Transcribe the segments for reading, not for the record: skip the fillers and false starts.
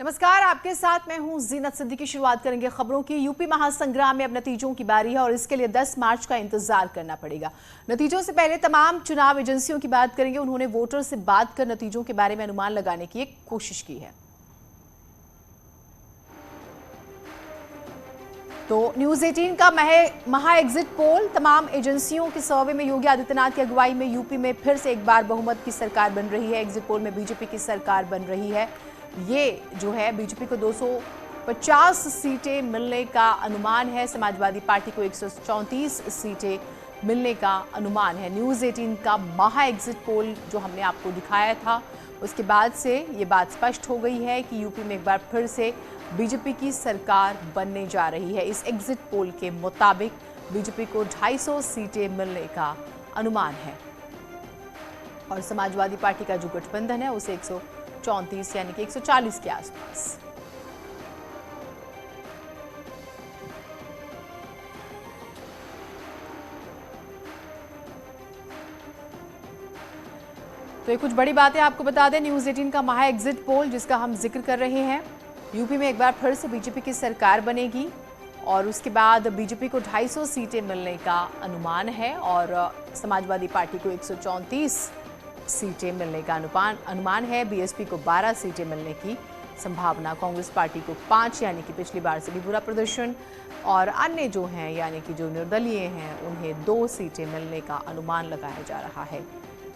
नमस्कार, आपके साथ मैं हूं जीनत सिद्दीकी। शुरुआत करेंगे खबरों की। यूपी महासंग्राम में अब नतीजों की बारी है और इसके लिए 10 मार्च का इंतजार करना पड़ेगा। नतीजों से पहले तमाम चुनाव एजेंसियों की बात करेंगे। उन्होंने वोटर से बात कर नतीजों के बारे में अनुमान लगाने की एक कोशिश की है। तो न्यूज 18 का महा एग्जिट पोल, तमाम एजेंसियों के सर्वे में योगी आदित्यनाथ की अगुवाई में यूपी में फिर से एक बार बहुमत की सरकार बन रही है। एग्जिट पोल में बीजेपी की सरकार बन रही है। ये जो है बीजेपी को 250 सीटें मिलने का अनुमान है। समाजवादी पार्टी को 134 सीटें मिलने का अनुमान है। न्यूज 18 का महा एग्जिट पोल जो हमने आपको दिखाया था, उसके बाद से ये बात स्पष्ट हो गई है कि यूपी में एक बार फिर से बीजेपी की सरकार बनने जा रही है। इस एग्जिट पोल के मुताबिक बीजेपी को 250 सीटें मिलने का अनुमान है और समाजवादी पार्टी का जो गठबंधन है उसे 134 यानी कि 140 के आसपास। तो ये कुछ बड़ी बातें आपको बता दें। न्यूज 18 का महा एग्जिट पोल जिसका हम जिक्र कर रहे हैं, यूपी में एक बार फिर से बीजेपी की सरकार बनेगी और उसके बाद बीजेपी को 250 सीटें मिलने का अनुमान है और समाजवादी पार्टी को 134 सीटें मिलने का अनुमान है। बीएसपी को 12 सीटें मिलने की संभावना, कांग्रेस पार्टी को 5 यानी कि पिछली बार से भी बुरा प्रदर्शन, और अन्य जो हैं यानी कि जो निर्दलीय हैं उन्हें 2 सीटें मिलने का अनुमान लगाया जा रहा है।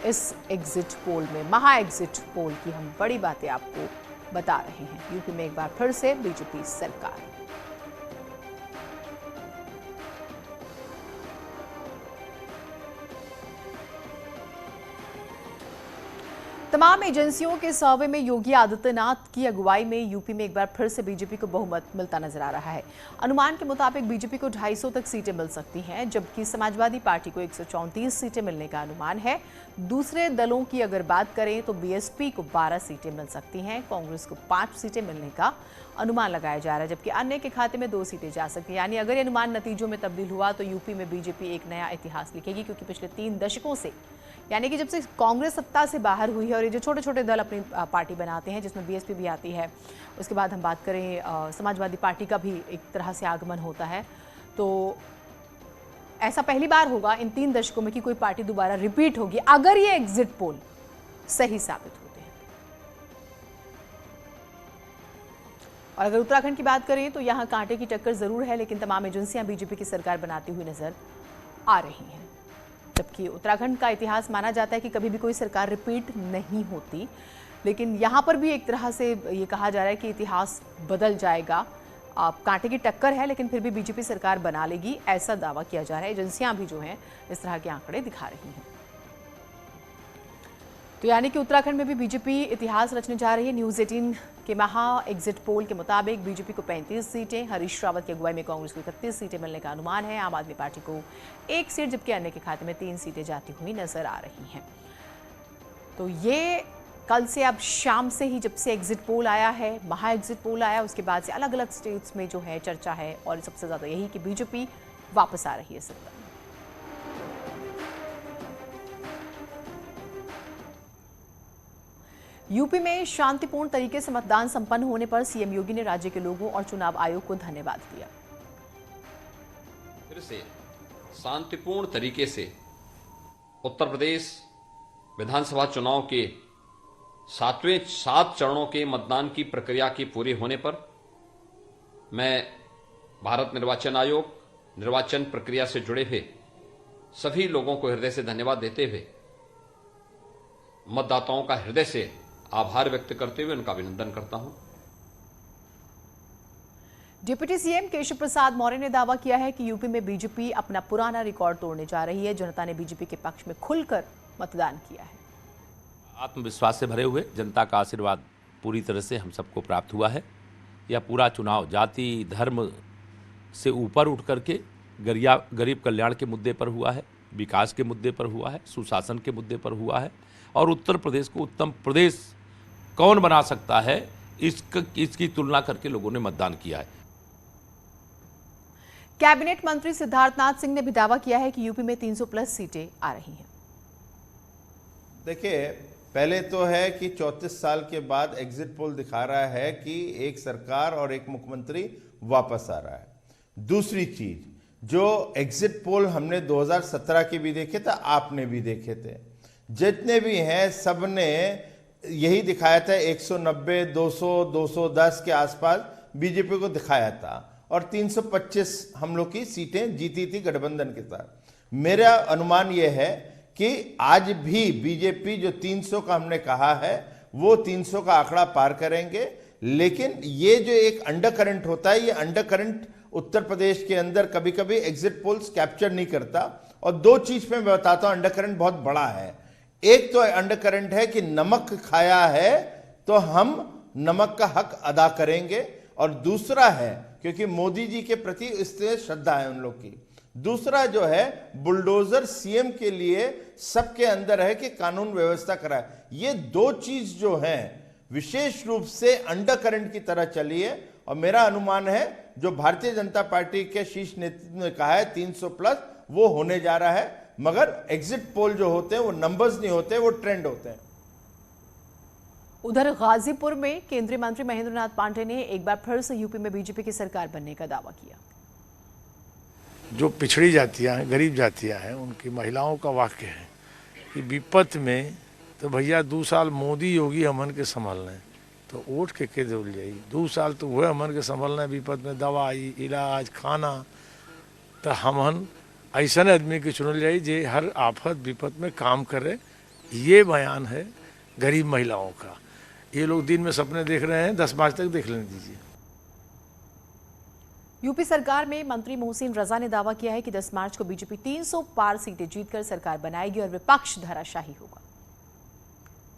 इस एग्जिट पोल में, महा एग्जिट पोल की हम बड़ी बातें आपको बता रहे हैं। यूपी में एक बार फिर से बीजेपी सरकार। तमाम एजेंसियों के सर्वे में योगी आदित्यनाथ की अगुवाई में यूपी में एक बार फिर से बीजेपी को बहुमत मिलता नजर आ रहा है। अनुमान के मुताबिक बीजेपी को 250 तक सीटें मिल सकती हैं, जबकि समाजवादी पार्टी को 134 सीटें मिलने का अनुमान है। दूसरे दलों की अगर बात करें तो बीएसपी को 12 सीटें मिल सकती हैं, कांग्रेस को 5 सीटें मिलने का अनुमान लगाया जा रहा है, जबकि अन्य के खाते में 2 सीटें जा सकती हैं। यानी अगर ये अनुमान नतीजों में तब्दील हुआ तो यूपी में बीजेपी एक नया इतिहास लिखेगी, क्योंकि पिछले 3 दशकों से, यानी कि जब से कांग्रेस सत्ता से बाहर हुई है और ये जो छोटे छोटे दल अपनी पार्टी बनाते हैं जिसमें बीएसपी भी आती है, उसके बाद हम बात करें समाजवादी पार्टी का भी एक तरह से आगमन होता है, तो ऐसा पहली बार होगा इन 3 दशकों में कि कोई पार्टी दोबारा रिपीट होगी अगर ये एग्जिट पोल सही साबित होते हैं। और अगर उत्तराखंड की बात करें तो यहां कांटे की टक्कर जरूर है, लेकिन तमाम एजेंसियां बीजेपी की सरकार बनाती हुई नजर आ रही हैं। जबकि उत्तराखंड का इतिहास माना जाता है कि कभी भी कोई सरकार रिपीट नहीं होती, लेकिन यहाँ पर भी एक तरह से ये कहा जा रहा है कि इतिहास बदल जाएगा। कांटे की टक्कर है लेकिन फिर भी बीजेपी सरकार बना लेगी, ऐसा दावा किया जा रहा है। एजेंसियां भी जो हैं इस तरह के आंकड़े दिखा रही हैं। तो यानी कि उत्तराखंड में भी बीजेपी इतिहास रचने जा रही है। न्यूज 18 के महा एग्जिट पोल के मुताबिक बीजेपी को 35 सीटें, हरीश रावत की अगुवाई में कांग्रेस को 31 सीटें मिलने का अनुमान है। आम आदमी पार्टी को 1 सीट, जबकि अन्य के खाते में 3 सीटें जाती हुई नजर आ रही हैं। तो ये कल से, अब शाम से ही, जब से एग्जिट पोल आया है, महा एग्जिट पोल आया, उसके बाद से अलग अलग स्टेट्स में जो है चर्चा है और सबसे ज्यादा यही कि बीजेपी वापस आ रही है सत्ता में। यूपी में शांतिपूर्ण तरीके से मतदान संपन्न होने पर सीएम योगी ने राज्य के लोगों और चुनाव आयोग को धन्यवाद दिया। फिर से शांतिपूर्ण तरीके से उत्तर प्रदेश विधानसभा चुनाव के 7 चरणों के मतदान की प्रक्रिया के पूरे होने पर मैं भारत निर्वाचन आयोग, निर्वाचन प्रक्रिया से जुड़े हुए सभी लोगों को हृदय से धन्यवाद देते हुए, मतदाताओं का हृदय से आभार व्यक्त करते हुए उनका अभिनंदन करता हूं। डिप्टी सीएम केशव प्रसाद मौर्य ने दावा किया है कि यूपी में बीजेपी अपना पुराना रिकॉर्ड तोड़ने जा रही है। जनता ने बीजेपी के पक्ष में खुलकर मतदान किया है। आत्मविश्वास से भरे हुए जनता का आशीर्वाद पूरी तरह से हम सबको प्राप्त हुआ है। यह पूरा चुनाव जाति धर्म से ऊपर उठ करके गरीब कल्याण के मुद्दे पर हुआ है, विकास के मुद्दे पर हुआ है, सुशासन के मुद्दे पर हुआ है और उत्तर प्रदेश को उत्तम प्रदेश कौन बना सकता है इसकी तुलना करके लोगों ने मतदान किया है। कैबिनेट मंत्री सिद्धार्थनाथ सिंह ने भी दावा किया है कि यूपी में 300 प्लस सीटें आ रही हैं। देखिए, पहले तो है कि 34 साल के बाद एग्जिट पोल दिखा रहा है कि एक सरकार और एक मुख्यमंत्री वापस आ रहा है। दूसरी चीज, जो एग्जिट पोल हमने 2017 के भी देखे थे, आपने भी देखे थे, जितने भी हैं सब ने यही दिखाया था 190, 200, 210 के आसपास बीजेपी को दिखाया था और 325 हम लोग की सीटें जीती थी गठबंधन के साथ। मेरा अनुमान यह है कि आज भी बीजेपी जो 300 का हमने कहा है वो 300 का आंकड़ा पार करेंगे। लेकिन ये जो एक अंडर करंट होता है, ये अंडर करंट उत्तर प्रदेश के अंदर कभी कभी एग्जिट पोल्स कैप्चर नहीं करता। और दो चीज पे मैं बताता हूं, अंडर करंट बहुत बड़ा है। एक तो अंडर करंट है कि नमक खाया है तो हम नमक का हक अदा करेंगे, और दूसरा है क्योंकि मोदी जी के प्रति इससे श्रद्धा है उन लोग की। दूसरा जो है बुलडोजर सीएम के लिए सबके अंदर है कि कानून व्यवस्था कराए। ये दो चीज जो है विशेष रूप से अंडर करंट की तरह चली है। और मेरा अनुमान है जो भारतीय जनता पार्टी के शीर्ष नेतृत्व ने कहा है 300 प्लस, वो होने जा रहा है। मगर एग्जिट पोल जो होते हैं वो नंबर्स नहीं होते, वो ट्रेंड होते हैं। उधर गाजीपुर में केंद्रीय मंत्री महेंद्र नाथ पांडेय ने एक बार फिर से यूपी में बीजेपी की सरकार बनने का दावा किया। जो पिछड़ी जातियां हैं, गरीब जातियां हैं, उनकी महिलाओं का वाक्य है कि विपत में तो भैया 2 साल मोदी योगी हमन के संभालना है, तो वोट के दौड़ जाई। 2 साल तो वह हमन के संभालना है, विपत में दवाई, इलाज, खाना, तो हमन ऐसा आदमी के चुनल जाई जे हर आफत विपत में काम करे। ये बयान है गरीब महिलाओं का। ये लोग दिन में सपने देख रहे हैं, 10 मार्च तक देख लेने दीजिए। यूपी सरकार में मंत्री मोहसिन रजा ने दावा किया है कि 10 मार्च को बीजेपी 300 पार सीटें जीतकर सरकार बनाएगी और विपक्ष धराशायी होगा।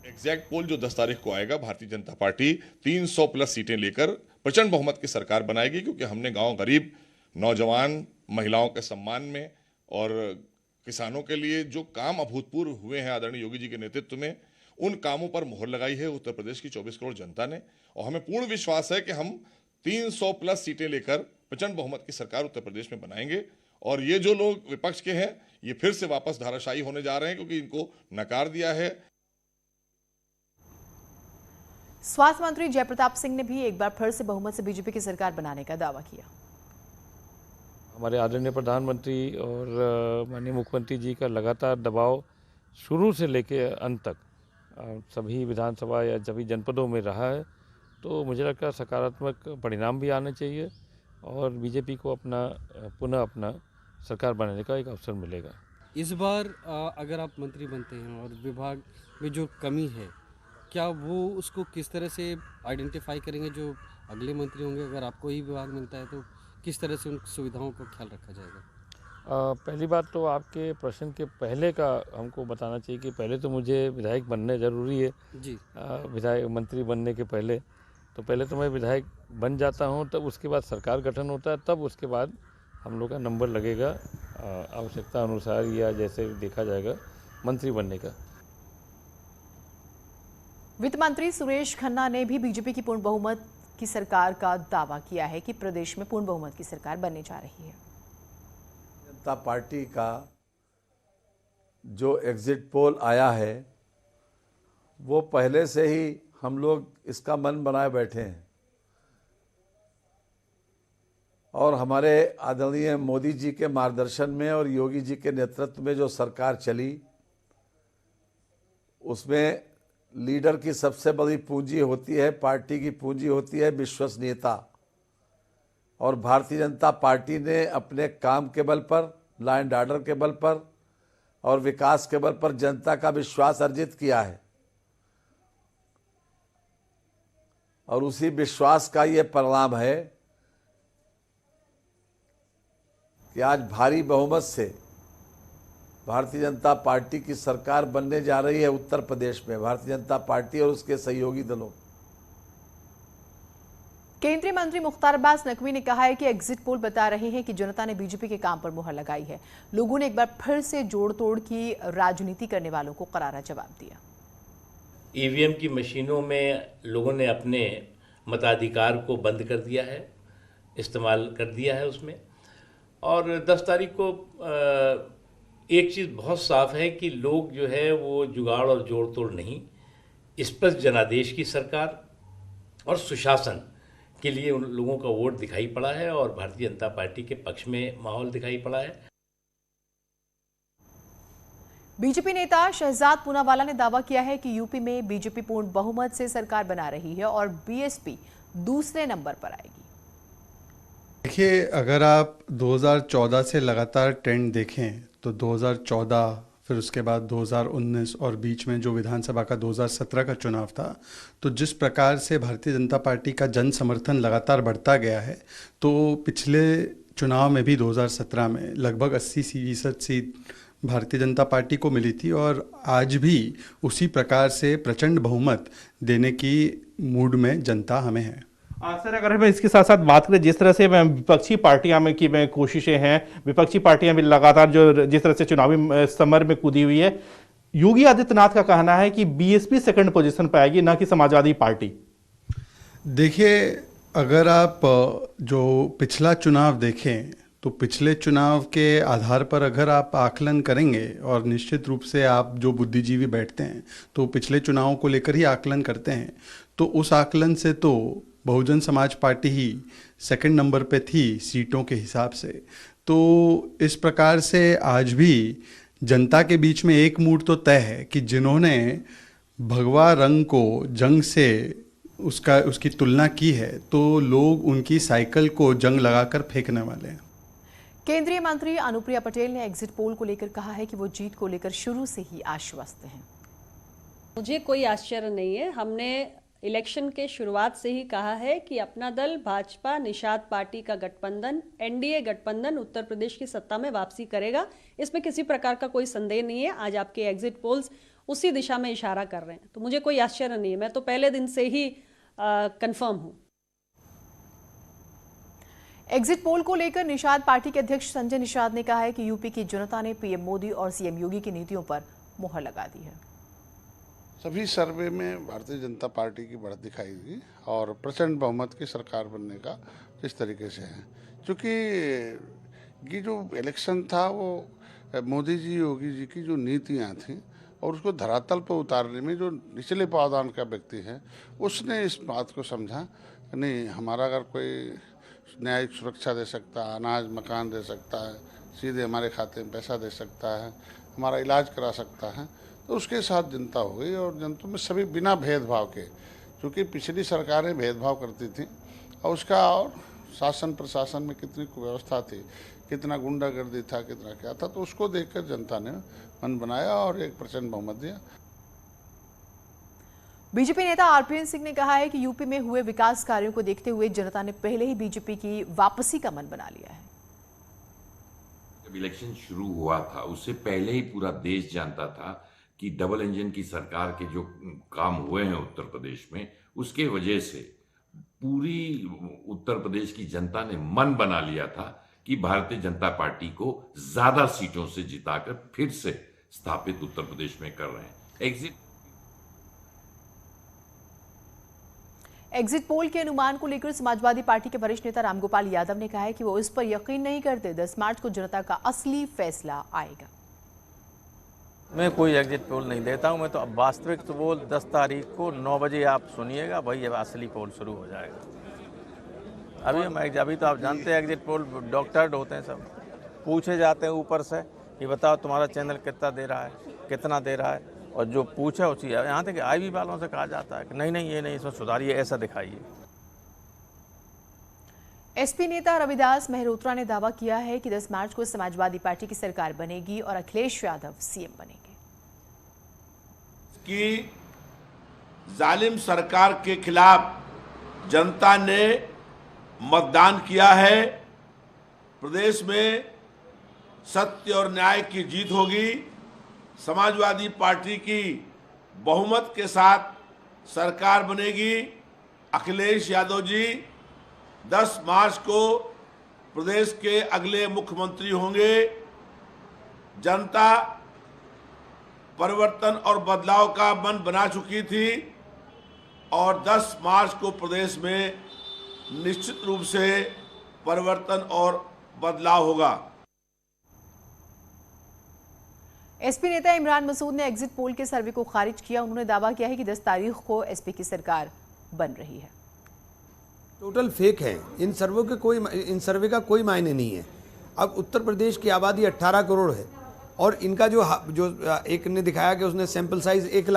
एग्जैक्ट पोल जो 10 तारीख को आएगा, भारतीय जनता पार्टी 300 प्लस सीटें लेकर प्रचंड बहुमत की सरकार बनाएगी, क्योंकि हमने गांव गरीब, नौजवान, महिलाओं के सम्मान में और किसानों के लिए जो काम अभूतपूर्व हुए हैं आदरणीय योगी जी के नेतृत्व में, उन कामों पर मोहर लगाई है उत्तर प्रदेश की 24 करोड़ जनता ने। और हमें पूर्ण विश्वास है कि हम 300 प्लस सीटें लेकर प्रचंड बहुमत की सरकार उत्तर प्रदेश में बनाएंगे। और ये जो लोग विपक्ष के हैं, ये फिर से वापस धाराशायी होने जा रहे हैं, क्योंकि इनको नकार दिया है। स्वास्थ्य मंत्री जयप्रताप सिंह ने भी एक बार फिर से बहुमत से बीजेपी की सरकार बनाने का दावा किया। हमारे आदरणीय प्रधानमंत्री और माननीय मुख्यमंत्री जी का लगातार दबाव शुरू से लेकर अंत तक सभी विधानसभा या सभी जनपदों में रहा है, तो मुझे लगता है सकारात्मक परिणाम भी आने चाहिए और बीजेपी को पुनः अपना सरकार बनाने का एक अवसर मिलेगा। इस बार अगर आप मंत्री बनते हैं और विभाग में जो कमी है, क्या वो उसको किस तरह से आइडेंटिफाई करेंगे जो अगले मंत्री होंगे? अगर आपको ही विभाग मिलता है तो किस तरह से उन सुविधाओं का ख्याल रखा जाएगा? पहली बात तो आपके प्रश्न के पहले का हमको बताना चाहिए कि पहले तो मुझे विधायक बनने ज़रूरी है जी। विधायक मंत्री बनने के पहले तो मैं विधायक बन जाता हूं, तब उसके बाद सरकार गठन होता है, तब उसके बाद हम लोग का नंबर लगेगा आवश्यकता अनुसार या जैसे देखा जाएगा मंत्री बनने का। वित्त मंत्री सुरेश खन्ना ने भी बीजेपी की पूर्ण बहुमत की सरकार का दावा किया है कि प्रदेश में पूर्ण बहुमत की सरकार बनने जा रही है। जनता पार्टी का जो एग्जिट पोल आया है वो पहले से ही हम लोग इसका मन बनाए बैठे हैं और हमारे आदरणीय मोदी जी के मार्गदर्शन में और योगी जी के नेतृत्व में जो सरकार चली उसमें लीडर की सबसे बड़ी पूंजी होती है, पार्टी की पूंजी होती है विश्वसनीयता। और भारतीय जनता पार्टी ने अपने काम के बल पर, लॉ एंड ऑर्डर के बल पर और विकास के बल पर जनता का विश्वास अर्जित किया है और उसी विश्वास का ये परिणाम है कि आज भारी बहुमत से भारतीय जनता पार्टी की सरकार बनने जा रही है उत्तर प्रदेश में, भारतीय जनता पार्टी और उसके सहयोगी दलों। केंद्रीय मंत्री मुख्तार अब्बास नकवी ने कहा है कि एग्जिट पोल बता रहे हैं कि जनता ने बीजेपी के काम पर मुहर लगाई है। लोगों ने एक बार फिर से जोड़ तोड़ की राजनीति करने वालों को करारा जवाब दिया। ईवीएम की मशीनों में लोगों ने अपने मताधिकार को बंद कर दिया है, इस्तेमाल कर दिया है उसमें। और 10 तारीख को एक चीज़ बहुत साफ है कि लोग जो है वो जुगाड़ और जोड़ तोड़ नहीं, स्पष्ट जनादेश की सरकार और सुशासन के लिए उन लोगों का वोट दिखाई पड़ा है और भारतीय जनता पार्टी के पक्ष में माहौल दिखाई पड़ा है। बीजेपी नेता शहजाद पूनावाला ने दावा किया है कि यूपी में बीजेपी पूर्ण बहुमत से सरकार बना रही है और बीएसपी दूसरे नंबर पर आएगी। देखिए, अगर आप 2014 से लगातार ट्रेंड देखें तो 2014, फिर उसके बाद 2019 और बीच में जो विधानसभा का 2017 का चुनाव था, तो जिस प्रकार से भारतीय जनता पार्टी का जन समर्थन लगातार बढ़ता गया है, तो पिछले चुनाव में भी 2017 में लगभग 80% सीट भारतीय जनता पार्टी को मिली थी और आज भी उसी प्रकार से प्रचंड बहुमत देने की मूड में जनता हमें है। सर, अगर हम इसके साथ साथ बात करें, जिस तरह से विपक्षी पार्टियां में की कोशिशें हैं, विपक्षी पार्टियां भी लगातार जो जिस तरह से चुनावी समर में कूदी हुई है, योगी आदित्यनाथ का कहना है कि बीएसपी सेकंड पोजीशन पर आएगी, ना कि समाजवादी पार्टी। देखिए, अगर आप जो पिछला चुनाव देखें तो पिछले चुनाव के आधार पर अगर आप आकलन करेंगे, और निश्चित रूप से आप जो बुद्धिजीवी बैठते हैं तो पिछले चुनावों को लेकर ही आकलन करते हैं, तो उस आकलन से तो बहुजन समाज पार्टी ही सेकंड नंबर पे थी सीटों के हिसाब से। तो इस प्रकार से आज भी जनता के बीच में एक मूड तो तय है कि जिन्होंने भगवा रंग को जंग से उसकी तुलना की है, तो लोग उनकी साइकिल को जंग लगाकर फेंकने वाले हैं। केंद्रीय मंत्री अनुप्रिया पटेल ने एग्जिट पोल को लेकर कहा है कि वो जीत को लेकर शुरू से ही आश्वस्त हैं। मुझे कोई आश्चर्य नहीं है। हमने इलेक्शन के शुरुआत से ही कहा है कि अपना दल भाजपा निषाद पार्टी का गठबंधन, एनडीए गठबंधन उत्तर प्रदेश की सत्ता में वापसी करेगा। इसमें किसी प्रकार का कोई संदेह नहीं है। आज आपके एग्जिट पोल्स उसी दिशा में इशारा कर रहे हैं, तो मुझे कोई आश्चर्य नहीं है। मैं तो पहले दिन से ही कंफर्म हूं। एग्जिट पोल को लेकर निषाद पार्टी के अध्यक्ष संजय निषाद ने कहा है कि यूपी की जनता ने पीएम मोदी और सीएम योगी की नीतियों पर मुहर लगा दी है। सभी सर्वे में भारतीय जनता पार्टी की बढ़त दिखाई दी और प्रचंड बहुमत की सरकार बनने का किस तरीके से है, क्योंकि ये जो इलेक्शन था वो मोदी जी योगी जी की जो नीतियाँ थीं और उसको धरातल पर उतारने में जो निचले पावदान का व्यक्ति है उसने इस बात को समझा कि नहीं, हमारा अगर कोई न्यायिक सुरक्षा दे सकता है, अनाज मकान दे सकता है, सीधे हमारे खाते में पैसा दे सकता है, हमारा इलाज करा सकता है, तो उसके साथ जनता हो गई। और जनता में सभी बिना भेदभाव के, क्योंकि पिछली सरकारें भेदभाव करती थी और उसका और शासन प्रशासन में कितनी कुव्यवस्था थी, कितना गुंडागर्दी था, कितना क्या था, तो उसको देखकर जनता ने मन बनाया और एक प्रचंड बहुमत दिया। बीजेपी नेता आरपीएन सिंह ने कहा है कि यूपी में हुए विकास कार्यों को देखते हुए जनता ने पहले ही बीजेपी की वापसी का मन बना लिया है। जब इलेक्शन शुरू हुआ था उससे पहले ही पूरा देश जानता था कि डबल इंजन की सरकार के जो काम हुए हैं उत्तर प्रदेश में, उसके वजह से पूरी उत्तर प्रदेश की जनता ने मन बना लिया था कि भारतीय जनता पार्टी को ज्यादा सीटों से जिताकर फिर से स्थापित उत्तर प्रदेश में कर रहे हैं। एग्जिट पोल के अनुमान को लेकर समाजवादी पार्टी के वरिष्ठ नेता रामगोपाल यादव ने कहा है कि वो इस पर यकीन नहीं करते। 10 मार्च को जनता का असली फैसला आएगा। मैं कोई एग्जिट पोल नहीं देता हूं। मैं तो अब वास्तविक तो वो 10 तारीख को 9 बजे आप सुनिएगा, भाई अब असली पोल शुरू हो जाएगा। अभी तो आप जानते हैं एग्जिट पोल डॉक्टर्ड होते हैं, सब पूछे जाते हैं ऊपर से कि बताओ तुम्हारा चैनल कितना दे रहा है, कितना दे रहा है, और जो पूछा उसी यहाँ तक आईवी वालों से कहा जाता है कि नहीं ये नहीं, इसमें सुधारिए, ऐसा दिखाइए। एसपी नेता रविदास मेहरोत्रा ने दावा किया है कि 10 मार्च को समाजवादी पार्टी की सरकार बनेगी और अखिलेश यादव सीएम बनेंगे। कि जालिम सरकार के खिलाफ जनता ने मतदान किया है। प्रदेश में सत्य और न्याय की जीत होगी। समाजवादी पार्टी की बहुमत के साथ सरकार बनेगी। अखिलेश यादव जी 10 मार्च को प्रदेश के अगले मुख्यमंत्री होंगे। जनता परिवर्तन और बदलाव का मन बना चुकी थी और 10 मार्च को प्रदेश में निश्चित रूप से परिवर्तन और बदलाव होगा। एसपी नेता इमरान मसूद ने एग्जिट पोल के सर्वे को खारिज किया। उन्होंने दावा किया है कि 10 तारीख को एसपी की सरकार बन रही है। टोटल फेक है। इन सर्वे का कोई मायने नहीं है। अब उत्तर प्रदेश की आबादी 18 करोड़ है और इनका जो एक ने दिखाया कि उसने सैंपल साइज 1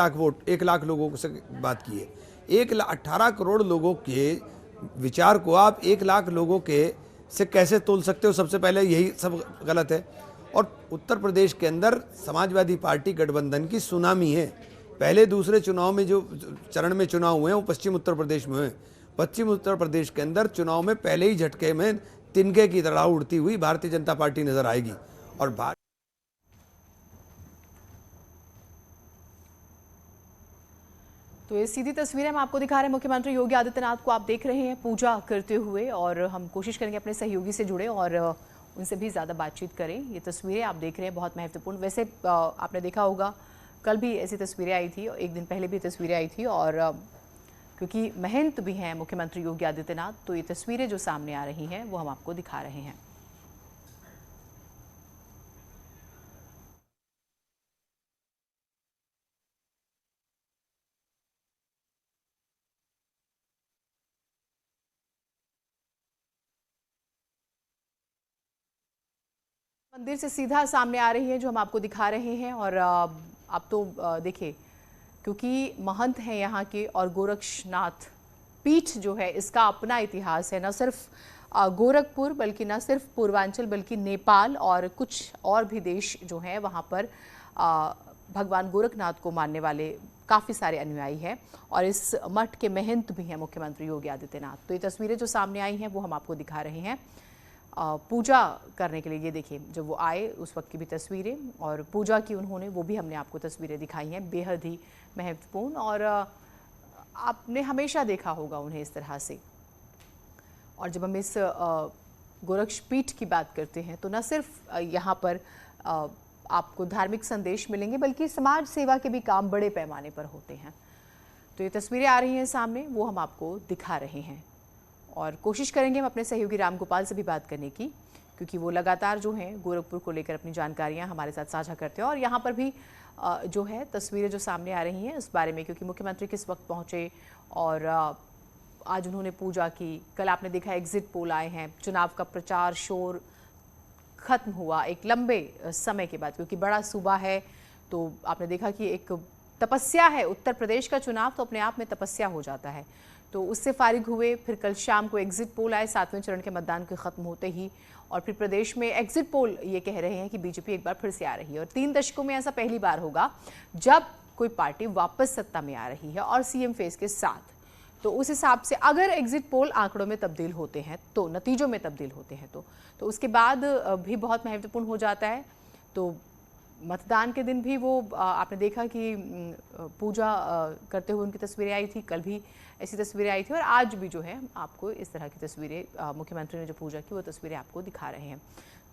लाख लोगों से बात की है। 18 करोड़ लोगों के विचार को आप 1 लाख लोगों के से कैसे तोल सकते हो? सबसे पहले यही सब गलत है। और उत्तर प्रदेश के अंदर समाजवादी पार्टी गठबंधन की सुनामी है। पहले दूसरे चुनाव में जो चरण में चुनाव हुए हैं वो पश्चिम उत्तर प्रदेश में हुए। पश्चिम उत्तर प्रदेश के अंदर चुनाव में पहले ही झटके में तिनके की तरह उड़ती हुई भारतीय जनता पार्टी नजर आएगी। और तो ये सीधी तस्वीरें हम आपको दिखा रहे हैं मुख्यमंत्री योगी आदित्यनाथ को आप देख रहे हैं पूजा करते हुए, और हम कोशिश करेंगे अपने सहयोगी से जुड़े और उनसे भी ज़्यादा बातचीत करें। ये तस्वीरें आप देख रहे हैं बहुत महत्वपूर्ण। वैसे आपने देखा होगा कल भी ऐसी तस्वीरें आई थी, एक दिन पहले भी तस्वीरें आई थी, और क्योंकि महंत भी हैं मुख्यमंत्री योगी आदित्यनाथ, तो ये तस्वीरें जो सामने आ रही हैं वो हम आपको दिखा रहे हैं। मंदिर से सीधा सामने आ रही है जो हम आपको दिखा रहे हैं। और आप तो देखिए, क्योंकि महंत हैं यहाँ के और गोरक्षनाथ पीठ जो है इसका अपना इतिहास है। न सिर्फ गोरखपुर बल्कि न सिर्फ पूर्वांचल बल्कि नेपाल और कुछ और भी देश जो हैं वहाँ पर भगवान गोरखनाथ को मानने वाले काफ़ी सारे अनुयायी हैं, और इस मठ के महंत भी हैं मुख्यमंत्री योगी आदित्यनाथ। तो ये तस्वीरें जो सामने आई हैं वो हम आपको दिखा रहे हैं पूजा करने के लिए। ये देखिए, जब वो आए उस वक्त की भी तस्वीरें और पूजा की उन्होंने, वो भी हमने आपको तस्वीरें दिखाई हैं, बेहद ही महत्वपूर्ण। और आपने हमेशा देखा होगा उन्हें इस तरह से। और जब हम इस गोरक्षपीठ की बात करते हैं तो न सिर्फ यहाँ पर आपको धार्मिक संदेश मिलेंगे बल्कि समाज सेवा के भी काम बड़े पैमाने पर होते हैं। तो ये तस्वीरें आ रही हैं सामने, वो हम आपको दिखा रहे हैं और कोशिश करेंगे हम अपने सहयोगी राम गोपाल से भी बात करने की, क्योंकि वो लगातार जो हैं गोरखपुर को लेकर अपनी जानकारियां हमारे साथ साझा करते हैं। और यहाँ पर भी जो है तस्वीरें जो सामने आ रही हैं इस बारे में, क्योंकि मुख्यमंत्री किस वक्त पहुँचे और आज उन्होंने पूजा की। कल आपने देखा एग्जिट पोल आए हैं, चुनाव का प्रचार शोर खत्म हुआ एक लंबे समय के बाद, क्योंकि बड़ा सूबा है। तो आपने देखा कि एक तपस्या है, उत्तर प्रदेश का चुनाव तो अपने आप में तपस्या हो जाता है। तो उससे फारिग हुए, फिर कल शाम को एग्जिट पोल आए 7वें चरण के मतदान के खत्म होते ही, और फिर प्रदेश में एग्जिट पोल ये कह रहे हैं कि बीजेपी एक बार फिर से आ रही है। और 3 दशकों में ऐसा पहली बार होगा जब कोई पार्टी वापस सत्ता में आ रही है और सीएम फेस के साथ। तो उस हिसाब से अगर एग्जिट पोल आंकड़ों में तब्दील होते हैं तो, नतीजों में तब्दील होते हैं तो उसके बाद भी बहुत महत्वपूर्ण हो जाता है। तो मतदान के दिन भी वो आपने देखा कि पूजा करते हुए उनकी तस्वीरें आई थी, कल भी ऐसी तस्वीरें आई थी, और आज भी जो है आपको इस तरह की तस्वीरें मुख्यमंत्री ने जो पूजा की वो तस्वीरें आपको दिखा रहे हैं।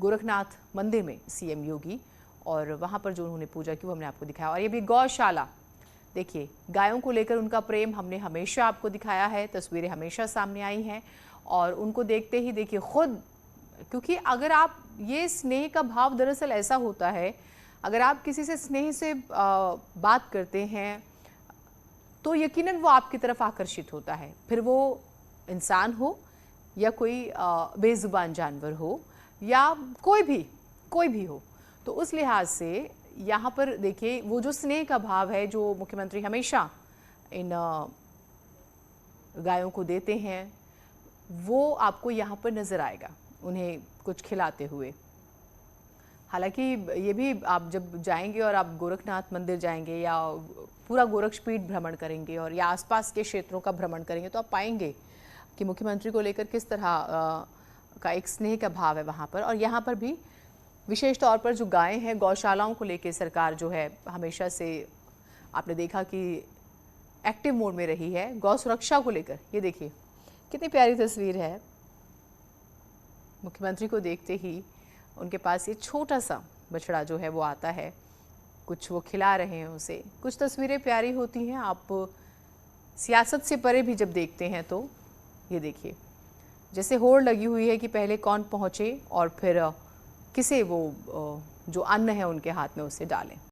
गोरखनाथ मंदिर में सीएम योगी, और वहाँ पर जो उन्होंने पूजा की वो हमने आपको दिखाया। और ये भी गौशाला, देखिए गायों को लेकर उनका प्रेम हमने हमेशा आपको दिखाया है, तस्वीरें हमेशा सामने आई हैं। और उनको देखते ही देखिए खुद, क्योंकि अगर आप ये स्नेह का भाव दरअसल ऐसा होता है, अगर आप किसी से स्नेह से बात करते हैं तो यकीनन वो आपकी तरफ आकर्षित होता है, फिर वो इंसान हो या कोई बेजुबान जानवर हो या कोई भी हो। तो उस लिहाज से यहाँ पर देखिए वो जो स्नेह का भाव है जो मुख्यमंत्री हमेशा इन गायों को देते हैं, वो आपको यहाँ पर नज़र आएगा उन्हें कुछ खिलाते हुए। हालांकि ये भी आप जब जाएंगे और आप गोरखनाथ मंदिर जाएंगे या पूरा गोरक्षपीठ भ्रमण करेंगे और या आसपास के क्षेत्रों का भ्रमण करेंगे तो आप पाएंगे कि मुख्यमंत्री को लेकर किस तरह का एक स्नेह का भाव है वहाँ पर। और यहाँ पर भी विशेष तौर पर जो गायें हैं, गौशालाओं को लेकर सरकार जो है हमेशा से आपने देखा कि एक्टिव मोड में रही है गौ सुरक्षा को लेकर। ये देखिए कितनी प्यारी तस्वीर है, मुख्यमंत्री को देखते ही उनके पास ये छोटा सा बछड़ा जो है वो आता है, कुछ वो खिला रहे हैं उसे। कुछ तस्वीरें प्यारी होती हैं, आप सियासत से परे भी जब देखते हैं तो ये देखिए जैसे होड़ लगी हुई है कि पहले कौन पहुँचे और फिर किसे वो जो अन्न है उनके हाथ में उसे डालें।